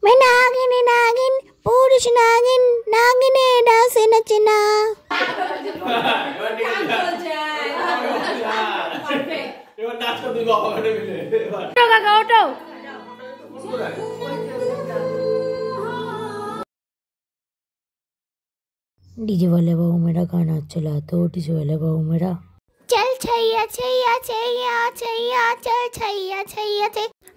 मैं नागिन नागिन पुरुष नागिन नागिने डांसे नचना डीजे वाले बाबू मेरा गाना चला तो डीजे वाले बाबू मेरा चल छैया छैया छैया छैया चल छैया छैया छैया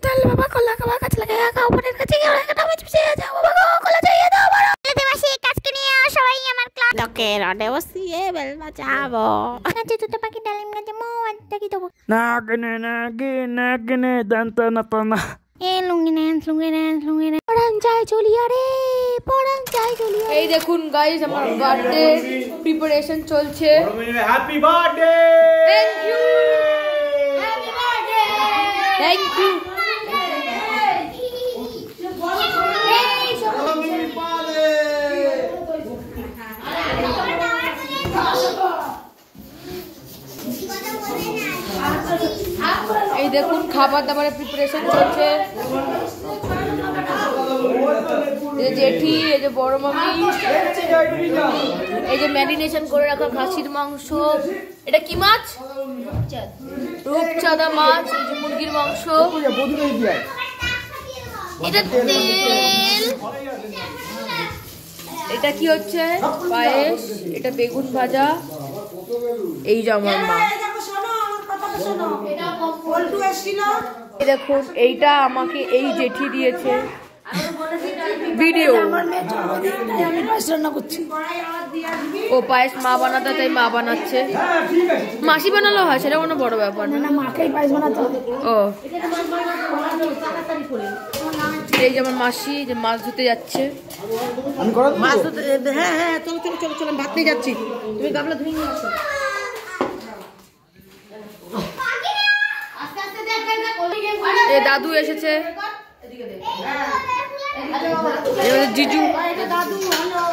चल बाबा कोला का काच लगेगा का ऊपर का चाहिए और का नाम से जाओ बाबा कोला चाहिए दाও বড় দেবাসী কাজকে নিয়ে সবাই আমার ক্লাস লোকে রডে বসিয়ে বেল বাজাবো নাচে তো পাখি ডালিম গাছে মো আড্ডা কি দেবো নাগনে নাগনে দান্তা নাতনা এ লুঙ্গি না পড়ান যায় চলিয়া রে পড়ান যায় চলিয়া এই দেখুন গাইস আমার বার্থডে প্রিপারেশন চলছে happy birthday thank you happy birthday thank you এই দেখুন খাবার দাবারের প্রিপারেশন চলছে এই যে জেঠি এই যে বড় মামি এই যে ম্যারিনেশন করে রাখা খাসির মাংস এটা কি মাছ রূপচাঁদা মাছ এই যে মুরগির মাংস এটা তেল এটা কি হচ্ছে পায়েস এটা বেগুন ভাজা এই যে আমার মা দেখুন এইটা আমাকে এই জেঠি দিয়েছে ভিডিও ও পায়েস মা বানাতে তাই মা বানাচ্ছে মাসি বানালো হয় সেটা কোনো বড় ব্যাপার না মাকেই পায়েস বানাতে ও এই যেমন মাসি যে মাছ ধুতে যাচ্ছে মাছ ধুতে হ্যাঁ হ্যাঁ চলো চলো চলো চলো ভাত নিয়ে যাচ্ছি তুমি গামলা ধুয়ে নিয়ে আসো দাদু এসেছে জিজু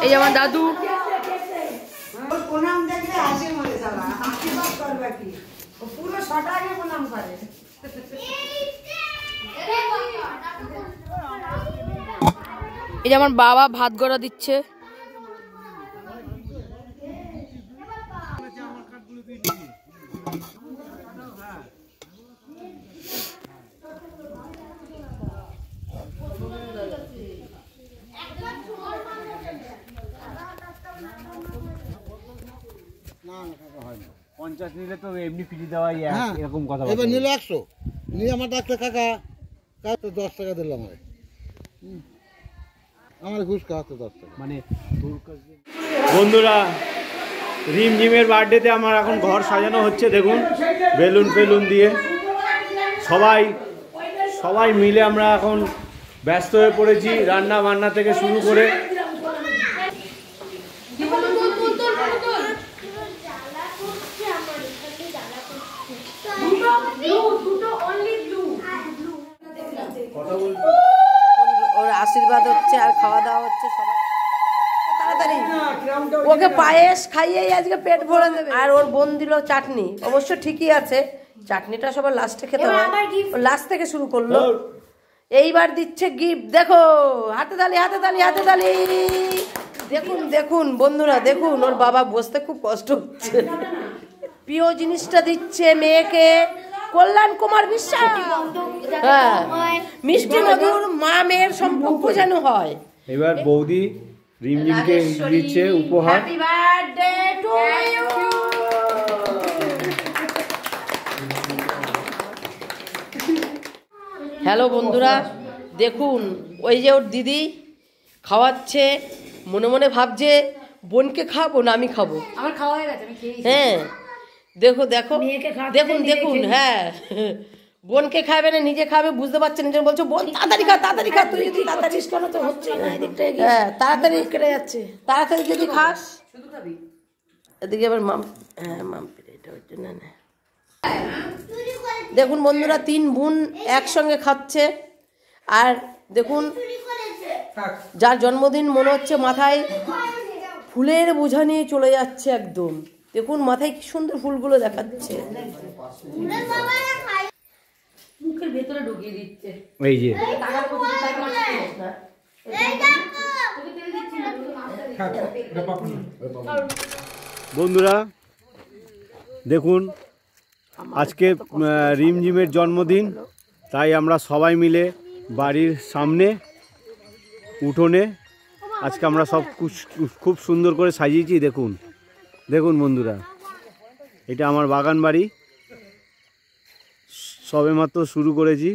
এই আমার দাদু এই যে আমার বাবা ভাত গড়া দিচ্ছে নিলে তো এমনি ফ্রি দেওয়াই এরকম কথা এবার নিল 100 নিয়ে আমার ডাক্তার কাকা তো 10 টাকা দিলাম আমার ঘুষ খাওয়াতে 10 টাকা মানে বন্ধুরা রিমঝিমের বার্থডেতে আমার এখন ঘর সাজানো হচ্ছে দেখুন বেলুন ফেলুন দিয়ে সবাই মিলে আমরা এখন ব্যস্ত হয়ে পড়েছি রান্না বান্না থেকে শুরু করে ওর আশীর্বাদ হচ্ছে আর খাওয়া দাওয়া হচ্ছে সবাই তাড়াতাড়ি ওকে পায়েস খাইয়েই আজকে পেট ভরে দেবে আর ওর বোন দিল চাটনি অবশ্য ঠিকই আছে চাটনিটা সবার লাস্টে খেতে হয় লাস্ট থেকে শুরু করলো এইবার দিচ্ছে গিফট দেখো হাতে তালি দেখুন দেখুন বন্ধুরা দেখুন ওর বাবা বসতে খুব কষ্ট হচ্ছে প্রিয় জিনিসটা দিচ্ছে মেয়েকে কল্যাণ কুমার বিশ্বাস হ্যাঁ মিষ্টি মধুর মা মেয়ের সম্পর্ক যেন হয় এবার বৌদি রিমঝিমকে দিচ্ছে উপহার happy birthday to you hello বন্ধুরা দেখুন ওই যে ওর দিদি খাওয়াচ্ছে মনে মনে ভাবছে বোনকে খাবো না আমি খাবো আমার খাওয়া হয়ে গেছে হ্যাঁ দেখো দেখো দেখুন হ্যাঁ বোনকে খাবে না নিজে খাবে বুঝতে পারছে নিজে বলছো বোন তাড়াতাড়ি খা তুই যদি তাড়াতাড়ি কেন তো হচ্ছে হ্যাঁ তাড়াতাড়ি কেটে যাচ্ছে তাড়াতাড়ি যদি খাস শুধু খাবি এদিকে আবার মাম এটা হচ্ছে না দেখুন বন্ধুরা 3 বোন একসঙ্গে খাচ্ছে আর দেখুন যার জন্মদিন মনে হচ্ছে মাথায় ফুলের বোঝা নিয়ে চলে যাচ্ছে একদম দেখুন মাথায় কি সুন্দর ফুলগুলো দেখাচ্ছে ভেতরে ঢুকিয়ে দিচ্ছে। এই যে বন্ধুরা দেখুন, আজকে রিমঝিমের জন্মদিন, তাই আমরা সবাই মিলে বাড়ির সামনে উঠোনে আজকে আমরা সব খুব সুন্দর করে সাজিয়েছি। দেখুন দেখুন বন্ধুরা, এটা আমার বাগান বাড়ি, সবেমাত্র শুরু করেছি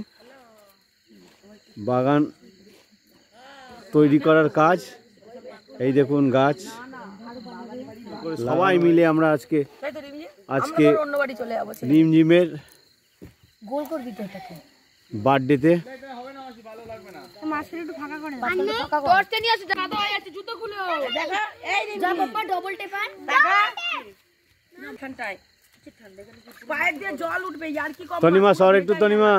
বাগান তৈরি করার কাজ। এই দেখুন গাছ, সবাই মিলে আমরা আজকে রিমঝিমের বার্থডেতে তনিমা সর একটু, তনিমা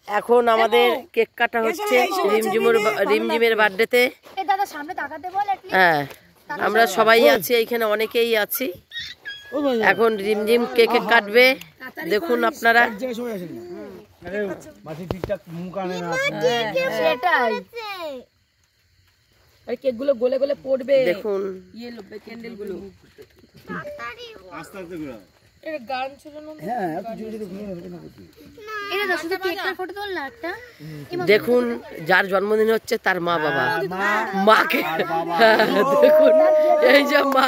এখন আমাদের কেক কাটা হচ্ছে রিমঝিমের বার্থডেতে। হ্যাঁ, আমরা সবাই আছি এইখানে, অনেকেই আছি। এখন রিমঝিম কেক কাটবে, দেখুন আপনারা। কেকগুলো গলে গলে পড়বে, দেখুন ক্যান্ডেলগুলো। দেখুন যার জন্মদিন হচ্ছে তার মা বাবা, মাকে দেখুন, এই যে মা,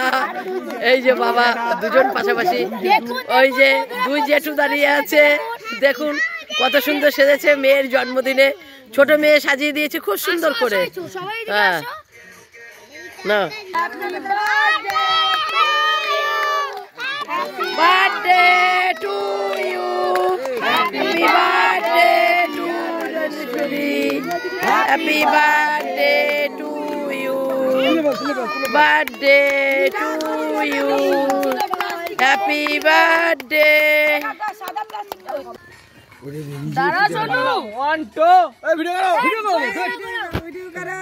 এই যে বাবা, দুজন পাশাপাশি। ওই যে দুই জেঠু দাঁড়িয়ে আছে, দেখুন কত সুন্দর সেজেছে মেয়ের জন্মদিনে। ছোট মেয়ে সাজিয়ে দিয়েছে খুব সুন্দর করে। হ্যাঁ না, birthday to you, happy birthday to Rajeshwari, happy birthday to you, birthday to you, happy birthday. Dara Sonu 1 2 এই ভিডিও করো, ভিডিও করো, ভিডিও করো।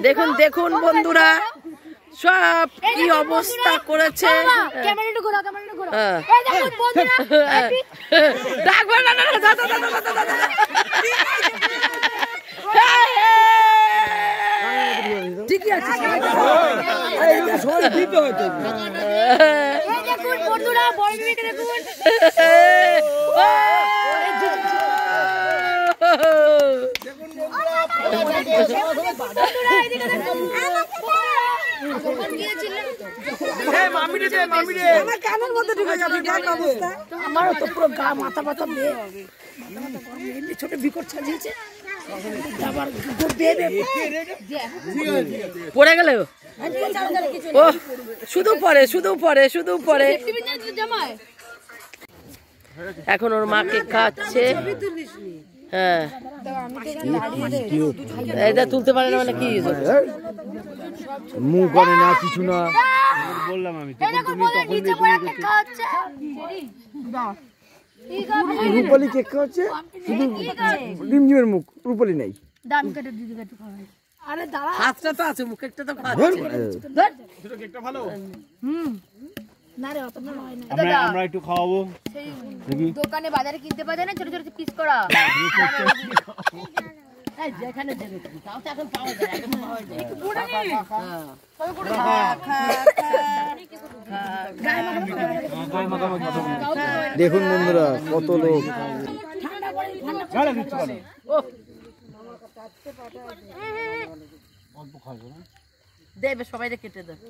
দেখুন দেখুন বন্ধুরা, সব কি অবস্থা করেছে। ঠিকই আছে বন্ধুরা, বড় মেয়েকে দেখুন। আমারও তো পুরো গা মাথা ব্যথা, ছোট বিকট সাজিয়েছে, পড়ে গেল। ও শুধু পরে, শুধু পরে, শুধু পরে। এখন ওর মাকে খাচ্ছে। হ্যাঁ, এটা তুলতে পারে না মানে কি, মুখ করে না, কিছু না, বললাম আমি। রূপালি কেক খাচ্ছে, শুধু রিমঝিমের মুখ, রূপালি নাই। হাতটা তো আছে, মুখেরটা তো কেকটা ভালো। আমরা একটু খাওয়াবো, দোকানে বাজারে কিনতে পাওয়া যায় না, ছোট ছোট পিস করা। দেখুন বন্ধুরা কত লোক। দেবে সবাই কেটে দেবে।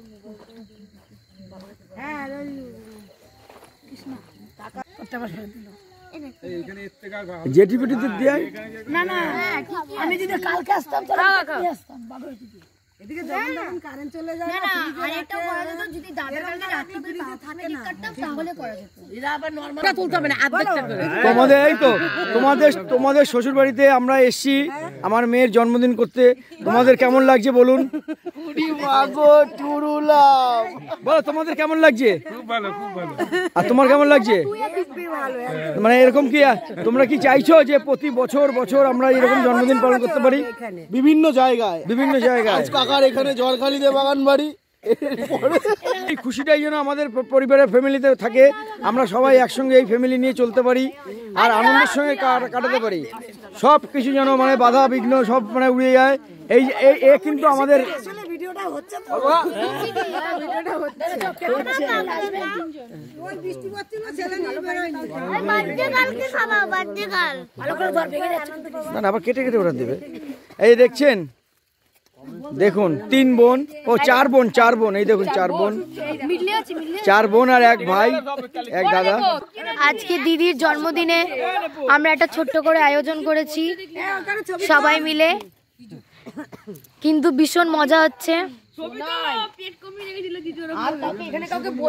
জেটি পেটিতে দেয় না না, আমি যদি কালকে আসতাম তাহলে আসতাম। তোমাদের এই তো তোমাদের শ্বশুর বাড়িতে আমরা এসছি আমার মেয়ের জন্মদিন করতে। তোমাদের কেমন লাগছে বলুন? বলো তোমাদের কেমন লাগছে? আর তোমার কেমন লাগছে? মানে এরকম কি তোমরা কি চাইছো যে প্রতি বছর আমরা এরকম জন্মদিন পালন করতে পারি? বিভিন্ন জায়গায় কাকার এখানে ঝড়খালিতে বাগান বাড়ি, এই খুশিটাই যেন আমাদের পরিবারের ফ্যামিলিতে থাকে, আমরা সবাই একসঙ্গে এই ফ্যামিলি নিয়ে চলতে পারি আর আনন্দের সঙ্গে কাটাতে পারি। সব কিছু যেন মানে বাধা বিঘ্ন সব মানে উড়ে যায়। এই কিন্তু আমাদের আবার কেটে ওরা দেবে। এই দেখছেন, দেখুন 3 বোন ও 4 বোন, এই দেখুন 4 বোন আর এক ভাই এক দাদা। আজকে দিদির জন্মদিনে আমরা একটা ছোট্ট করে আয়োজন করেছি সবাই মিলে, কিন্তু ভীষণ মজা হচ্ছে।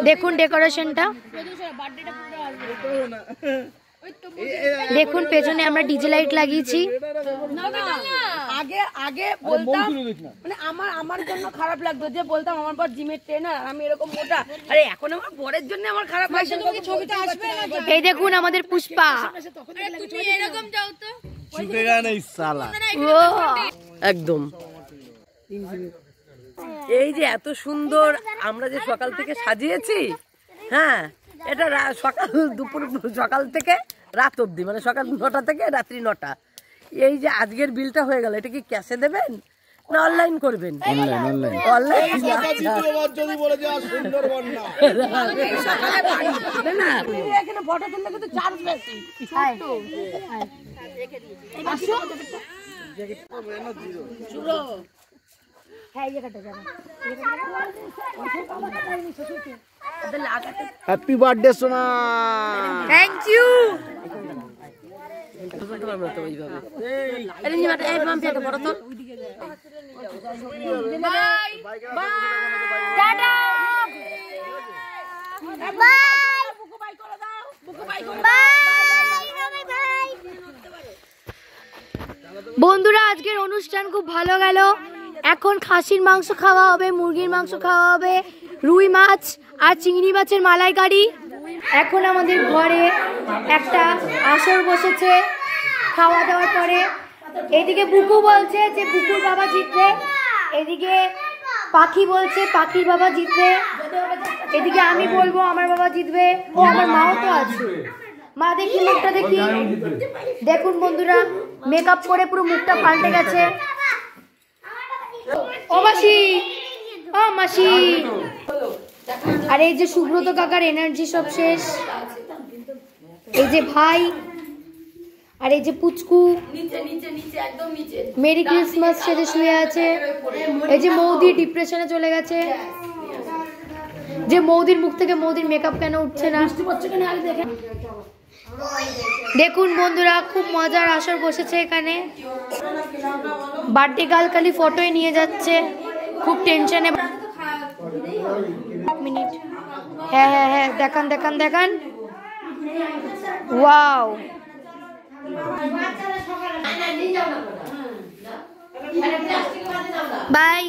দেখুন ডেকোরেশনটা, দেখুন পেছনে আমরা ডিজে লাইট লাগিয়েছি। আগে বলতাম মানে আমার জন্য খারাপ লাগতো যে বলতাম আমার পর জিমের ট্রেনার, আমি এরকম মোটা, আরে এখন আমার বরের জন্য আমার খারাপ লাগছে। ছবিটা আসবে এই দেখুন আমাদের পুষ্পা, এরকম যাও তো একদম। এই যে এত সুন্দর আমরা যে সকাল থেকে সাজিয়েছি, হ্যাঁ এটা সকাল থেকে রাত অবধি, মানে সকাল 9টা থেকে রাত্রি 9টা। এই যে আজকের বিলটা হয়ে গেল, এটা কি ক্যাশে দেবেন না অনলাইন করবেন? অনলাইন। ফটো তুললে কিন্তু চার্জ বেশি। হ্যাপি বার্থডে সোনা। Thank you. বন্ধুরা আজকের অনুষ্ঠান খুব ভালো গেল। এখন খাসির মাংস খাওয়া হবে, মুরগির মাংস খাওয়া হবে, রুই মাছ আর চিংড়ি মাছের মালাইকারি। এখন আমাদের ঘরে একটা আসর বসেছে খাওয়া দাওয়ার পরে। এদিকে বুকু বলছে যে বুকুর বাবা জিতবে, এদিকে পাখি বলছে পাখির বাবা জিতবে, এদিকে আমি বলবো আমার বাবা জিতবে, ও আমার মাও তো আছে। মা দেখি মুখটা দেখি। দেখুন বন্ধুরা মেকআপ করে পুরো মুখটা পাল্টে গেছে। ও মাসি, ও মাসি। আর এই যে সুব্রত কাকার এনার্জি সব শেষ। এই যে ভাই আর এই যে পুচকু মেরি ক্রিসমাস সেজে শুয়ে আছে। এই যে মৌদি ডিপ্রেশনে চলে গেছে, যে মৌদির মুখ থেকে মৌদির মেকআপ কেন উঠছে না। দেখুন বন্ধুরা খুব মজার আসর বসেছে এখানে। বার্থডে গার্ল খালি ফটোই নিয়ে যাচ্ছে, খুব টেনশনে। মিনিট, হ্যাঁ হ্যাঁ হ্যাঁ দেখান দেখান দেখান। Wow, by.